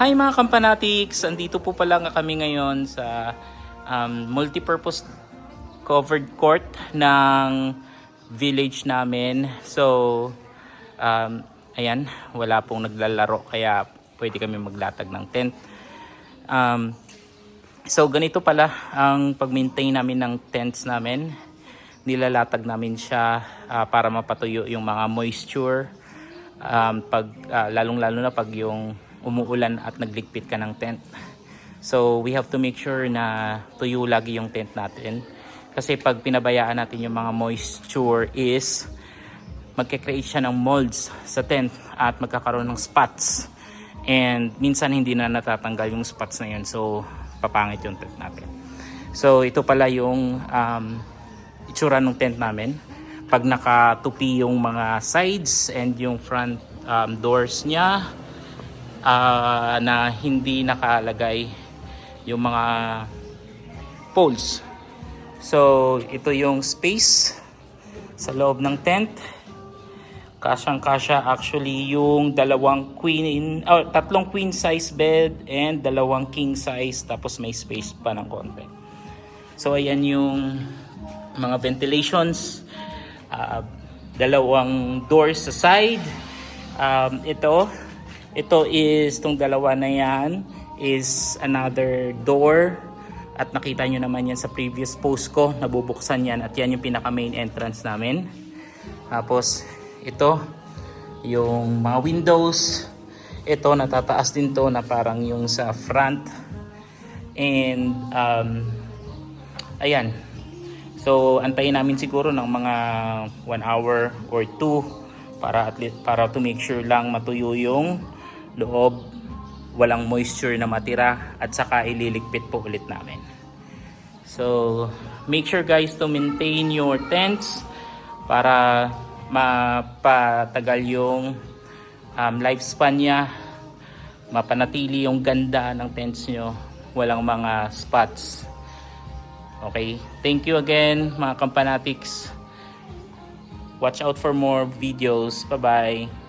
Hi mga kampanatics! Andito po pala nga kami ngayon sa multipurpose covered court ng village namin. So, ayan, wala pong naglalaro kaya pwede kami maglatag ng tent. So, ganito pala ang pag-maintain namin ng tents namin. Nilalatag namin siya para mapatuyo yung mga moisture. Lalong-lalo na pag yung umuulan at nagligpit ka ng tent. So we have to make sure na tuyo lagi yung tent natin. Kasi pag pinabayaan natin yung mga moisture is magke-create siya ng molds sa tent at magkakaroon ng spots. And minsan hindi na natatanggal yung spots na yun. So papangit yung tent natin. So ito pala yung itsura ng tent namin. Pag nakatupi yung mga sides and yung front doors niya, na hindi nakalagay yung mga poles. So ito yung space sa loob ng tent. Kasyang-kasya actually yung tatlong queen size bed and dalawang king size, tapos may space pa ng konti. So ayan yung mga ventilations, dalawang doors sa side. Ito is, itong dalawa na yan is another door. At nakita nyo naman yan sa previous post ko, nabubuksan yan. At yan yung pinaka main entrance namin. Tapos ito, yung mga windows. Ito, natataas din to na parang yung sa front. And ayan. So antayin namin siguro ng mga 1 hour or 2 para to make sure lang matuyo yung loob, walang moisture na matira, at saka ililigpit po ulit namin. So make sure guys to maintain your tents para mapatagal yung lifespan niya, mapanatili yung ganda ng tents nyo, walang mga spots. Okay, thank you again mga kampanatics. Watch out for more videos. Bye bye.